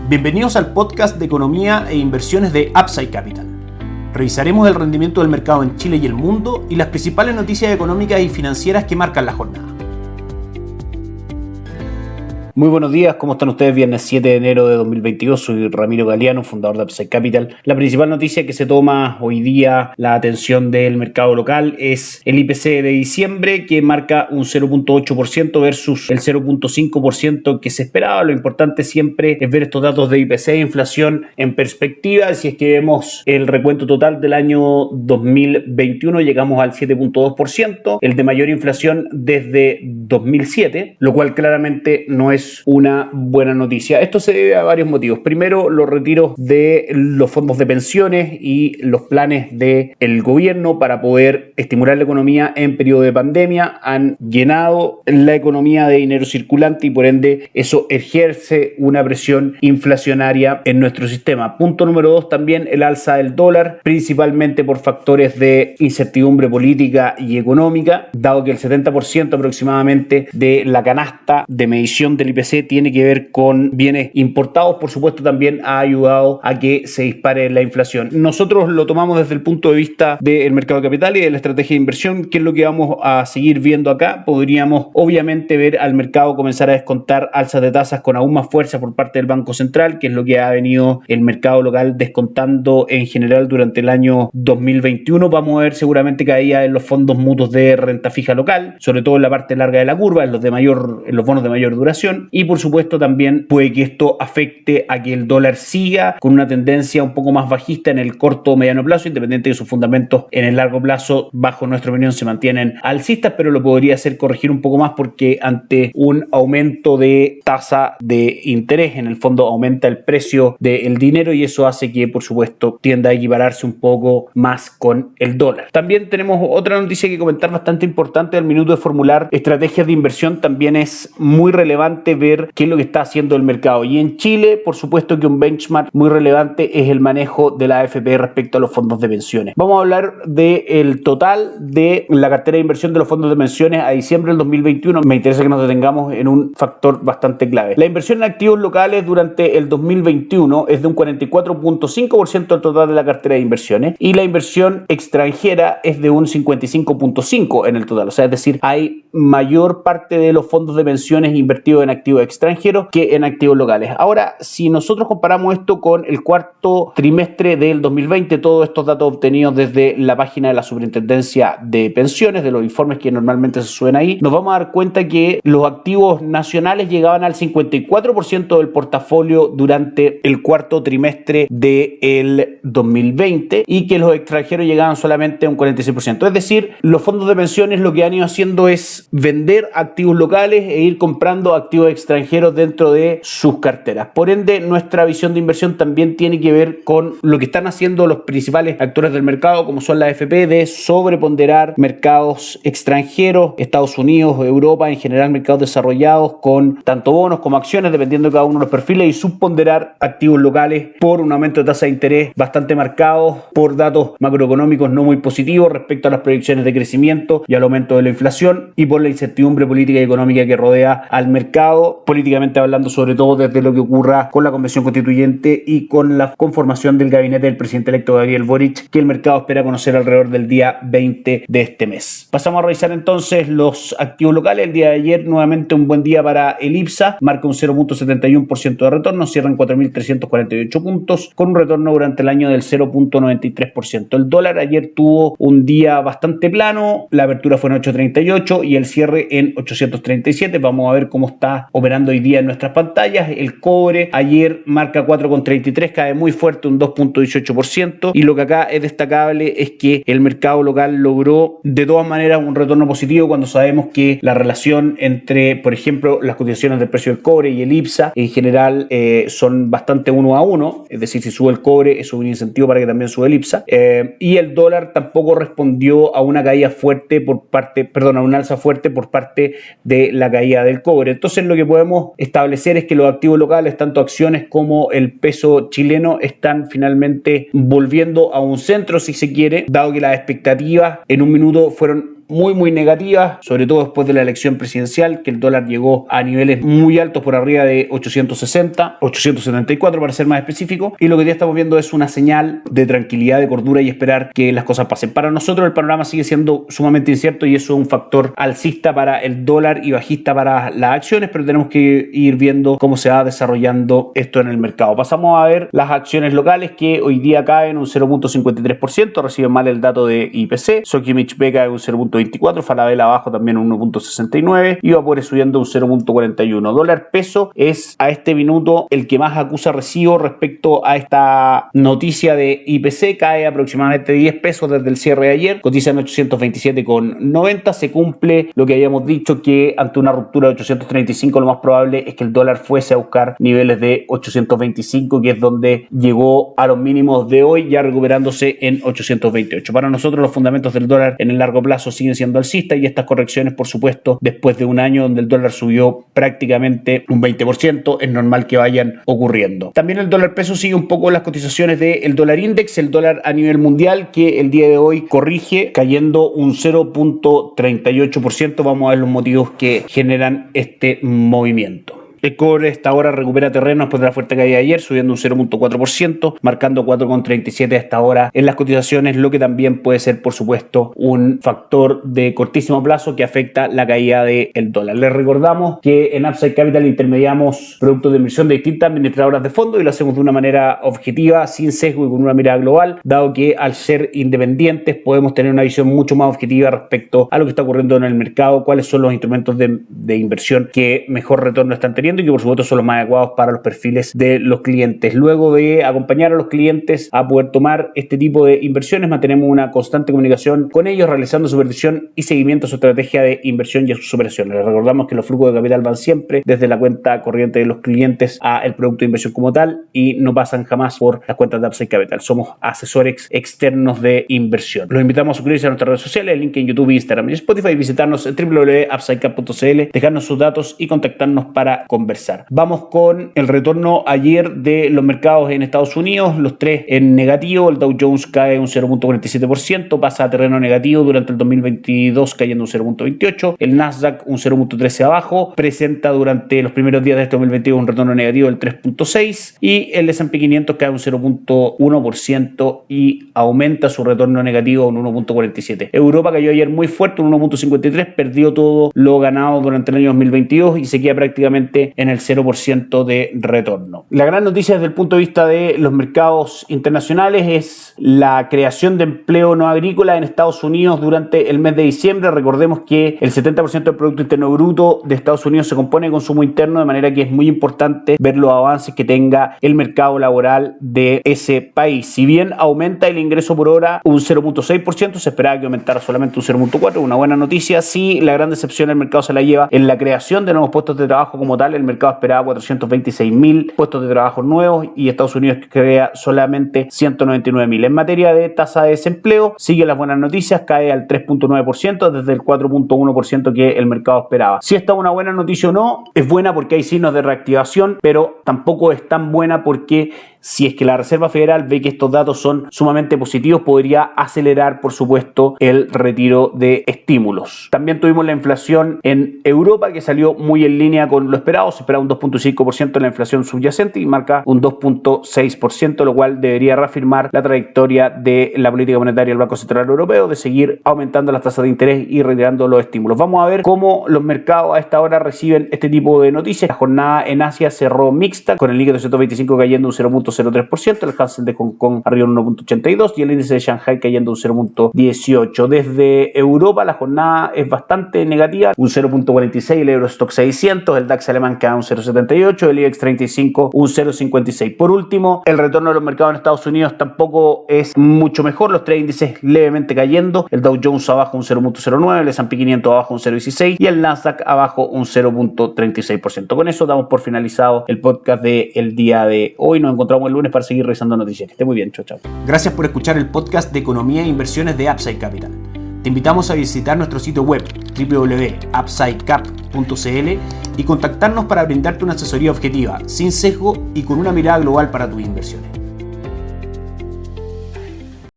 Bienvenidos al podcast de economía e inversiones de Upside Capital. Revisaremos el rendimiento del mercado en Chile y el mundo y las principales noticias económicas y financieras que marcan la jornada. Muy buenos días, ¿cómo están ustedes? Viernes 7 de enero de 2022, soy Ramiro Galeano, fundador de Upside Capital. La principal noticia que se toma hoy día la atención del mercado local es el IPC de diciembre, que marca un 0.8% versus el 0.5% que se esperaba. Lo importante siempre es ver estos datos de IPC e inflación en perspectiva. Si es que vemos el recuento total del año 2021, llegamos al 7.2%, el de mayor inflación desde 2007, lo cual claramente no es una buena noticia. Esto se debe a varios motivos. Primero, los retiros de los fondos de pensiones y los planes del gobierno para poder estimular la economía en periodo de pandemia han llenado la economía de dinero circulante y por ende eso ejerce una presión inflacionaria en nuestro sistema. Punto número 2, también el alza del dólar, principalmente por factores de incertidumbre política y económica, dado que el 70% aproximadamente de la canasta de medición del IPC tiene que ver con bienes importados. Por supuesto, también ha ayudado a que se dispare la inflación. Nosotros lo tomamos desde el punto de vista del mercado de capital y de la estrategia de inversión. ¿Qué es lo que vamos a seguir viendo acá? Podríamos obviamente ver al mercado comenzar a descontar alzas de tasas con aún más fuerza por parte del Banco Central, que es lo que ha venido el mercado local descontando en general durante el año 2021. Vamos a ver seguramente caída en los fondos mutuos de renta fija local, sobre todo en la parte larga de la curva, en los bonos de mayor duración. Y por supuesto también puede que esto afecte a que el dólar siga con una tendencia un poco más bajista en el corto o mediano plazo, independiente de sus fundamentos en el largo plazo, bajo nuestra opinión, se mantienen alcistas, pero lo podría hacer corregir un poco más porque ante un aumento de tasa de interés, en el fondo aumenta el precio del dinero y eso hace que, por supuesto, tienda a equipararse un poco más con el dólar. También tenemos otra noticia que comentar bastante importante. Al minuto de formular estrategias de inversión también es muy relevante ver qué es lo que está haciendo el mercado. Y en Chile, por supuesto que un benchmark muy relevante es el manejo de la AFP respecto a los fondos de pensiones. Vamos a hablar del total de la cartera de inversión de los fondos de pensiones a diciembre del 2021. Me interesa que nos detengamos en un factor bastante clave. La inversión en activos locales durante el 2021 es de un 44.5% del total de la cartera de inversiones y la inversión extranjera es de un 55.5% en el total. O sea, es decir, hay mayor parte de los fondos de pensiones invertidos en activos extranjeros que en activos locales. Ahora, si nosotros comparamos esto con el cuarto trimestre del 2020, todos estos datos obtenidos desde la página de la Superintendencia de Pensiones, de los informes que normalmente se suben ahí, nos vamos a dar cuenta que los activos nacionales llegaban al 54% del portafolio durante el cuarto trimestre del 2020 y que los extranjeros llegaban solamente a un 46%. Es decir, los fondos de pensiones lo que han ido haciendo es vender activos locales e ir comprando activos extranjeros dentro de sus carteras. Por ende, nuestra visión de inversión también tiene que ver con lo que están haciendo los principales actores del mercado, como son las AFP, de sobreponderar mercados extranjeros, Estados Unidos, Europa, en general mercados desarrollados, con tanto bonos como acciones, dependiendo de cada uno de los perfiles, y subponderar activos locales por un aumento de tasa de interés bastante marcado, por datos macroeconómicos no muy positivos respecto a las proyecciones de crecimiento y al aumento de la inflación, y por la incertidumbre política y económica que rodea al mercado, políticamente hablando, sobre todo desde lo que ocurra con la Convención Constituyente y con la conformación del gabinete del presidente electo Gabriel Boric, que el mercado espera conocer alrededor del día 20 de este mes. Pasamos a revisar entonces los activos locales. El día de ayer, nuevamente un buen día para el IPSA, marca un 0.71% de retorno, cierra en 4.348 puntos, con un retorno durante el año del 0.93%. El dólar ayer tuvo un día bastante plano, la apertura fue en 8.38 y el cierre en 837. Vamos a ver cómo está operando hoy día en nuestras pantallas. El cobre ayer marca 4.33, cae muy fuerte, un 2.18%, y lo que acá es destacable es que el mercado local logró de todas maneras un retorno positivo cuando sabemos que la relación entre, por ejemplo, las cotizaciones del precio del cobre y el IPSA en general son bastante 1 a 1, es decir, si sube el cobre eso es un incentivo para que también sube el IPSA, y el dólar tampoco respondió a una caída fuerte a un alza fuerte por parte de la caída del cobre. Entonces lo que podemos establecer es que los activos locales, tanto acciones como el peso chileno, están finalmente volviendo a un centro, si se quiere, dado que las expectativas en un minuto fueron muy negativas, sobre todo después de la elección presidencial, que el dólar llegó a niveles muy altos por arriba de 860, 874 para ser más específico, y lo que ya estamos viendo es una señal de tranquilidad, de cordura y esperar que las cosas pasen. Para nosotros el panorama sigue siendo sumamente incierto y eso es un factor alcista para el dólar y bajista para las acciones, pero tenemos que ir viendo cómo se va desarrollando esto en el mercado. Pasamos a ver las acciones locales que hoy día caen un 0.53%, reciben mal el dato de IPC, Sokimich B cae un 0.24%, Falabella abajo también un 1.69% y Vapore subiendo un 0.41%. Dólar peso es a este minuto el que más acusa recibo respecto a esta noticia de IPC, cae aproximadamente 10 pesos desde el cierre de ayer, cotiza en 827,90, se cumple lo que habíamos dicho, que ante una ruptura de 835 lo más probable es que el dólar fuese a buscar niveles de 825, que es donde llegó a los mínimos de hoy, ya recuperándose en 828. Para nosotros los fundamentos del dólar en el largo plazo siguen siendo alcistas y estas correcciones, por supuesto, después de un año donde el dólar subió prácticamente un 20%, es normal que vayan ocurriendo. También el dólar peso sigue un poco las cotizaciones del dólar index, el dólar a nivel mundial, que el día de hoy corrige cayendo un 0.38%. Vamos a ver los motivos que generan este movimiento. El cobre esta hora recupera terreno después de la fuerte caída de ayer, subiendo un 0.4%, marcando 4.37 hasta ahora en las cotizaciones, lo que también puede ser, por supuesto, un factor de cortísimo plazo que afecta la caída del dólar. Les recordamos que en Upside Capital intermediamos productos de inversión de distintas administradoras de fondos y lo hacemos de una manera objetiva, sin sesgo y con una mirada global, dado que al ser independientes podemos tener una visión mucho más objetiva respecto a lo que está ocurriendo en el mercado, cuáles son los instrumentos de inversión que mejor retorno están teniendo y que por supuesto son los más adecuados para los perfiles de los clientes. Luego de acompañar a los clientes a poder tomar este tipo de inversiones, mantenemos una constante comunicación con ellos, realizando supervisión y seguimiento a su estrategia de inversión y a sus operaciones. Les recordamos que los flujos de capital van siempre desde la cuenta corriente de los clientes a el producto de inversión como tal y no pasan jamás por las cuentas de Upside Capital. Somos asesores externos de inversión. Los invitamos a suscribirse a nuestras redes sociales, el link en YouTube, Instagram y Spotify, visitarnos en www.upsidecap.cl, dejarnos sus datos y contactarnos para conversar. Vamos con el retorno ayer de los mercados en Estados Unidos, los tres en negativo. El Dow Jones cae un 0.47%, pasa a terreno negativo durante el 2022 cayendo un 0.28%. El Nasdaq un 0.13% abajo, presenta durante los primeros días de este 2022 un retorno negativo del 3.6% y el S&P 500 cae un 0.1% y aumenta su retorno negativo a un 1.47%. Europa cayó ayer muy fuerte, un 1.53%, perdió todo lo ganado durante el año 2022 y se queda prácticamente en el 0% de retorno. La gran noticia desde el punto de vista de los mercados internacionales es la creación de empleo no agrícola en Estados Unidos durante el mes de diciembre. Recordemos que el 70% del Producto Interno Bruto de Estados Unidos se compone de consumo interno, de manera que es muy importante ver los avances que tenga el mercado laboral de ese país. Si bien aumenta el ingreso por hora un 0.6%, se esperaba que aumentara solamente un 0.4%, una buena noticia. Sí, la gran decepción del mercado se la lleva en la creación de nuevos puestos de trabajo como tal. El mercado esperaba 426.000 puestos de trabajo nuevos y Estados Unidos crea solamente 199.000. En materia de tasa de desempleo, sigue las buenas noticias, cae al 3.9% desde el 4.1% que el mercado esperaba. Si esta es una buena noticia o no, es buena porque hay signos de reactivación, pero tampoco es tan buena porque si es que la Reserva Federal ve que estos datos son sumamente positivos, podría acelerar, por supuesto, el retiro de estímulos. También tuvimos la inflación en Europa, que salió muy en línea con lo esperado. Se esperaba un 2.5% en la inflación subyacente y marca un 2.6%, lo cual debería reafirmar la trayectoria de la política monetaria del Banco Central Europeo de seguir aumentando las tasas de interés y retirando los estímulos. Vamos a ver cómo los mercados a esta hora reciben este tipo de noticias. La jornada en Asia cerró mixta, con el Nikkei 225 cayendo un 0.03%, el Hansen de Hong Kong arriba un 1.82% y el índice de Shanghai cayendo un 0.18%. Desde Europa la jornada es bastante negativa, un 0.46%, el Eurostock 600, el DAX alemán cae un 0.78%, el IBEX 35 un 0.56%. Por último, el retorno de los mercados en Estados Unidos tampoco es mucho mejor, los tres índices levemente cayendo, el Dow Jones abajo un 0.09%, el S&P 500 abajo un 0.16% y el Nasdaq abajo un 0.36%. Con eso damos por finalizado el podcast del día de hoy. Nos encontramos el lunes para seguir revisando noticias. Que esté muy bien, chao, chao. Gracias por escuchar el podcast de Economía e Inversiones de Upside Capital. Te invitamos a visitar nuestro sitio web www.upsidecap.cl y contactarnos para brindarte una asesoría objetiva, sin sesgo y con una mirada global para tus inversiones.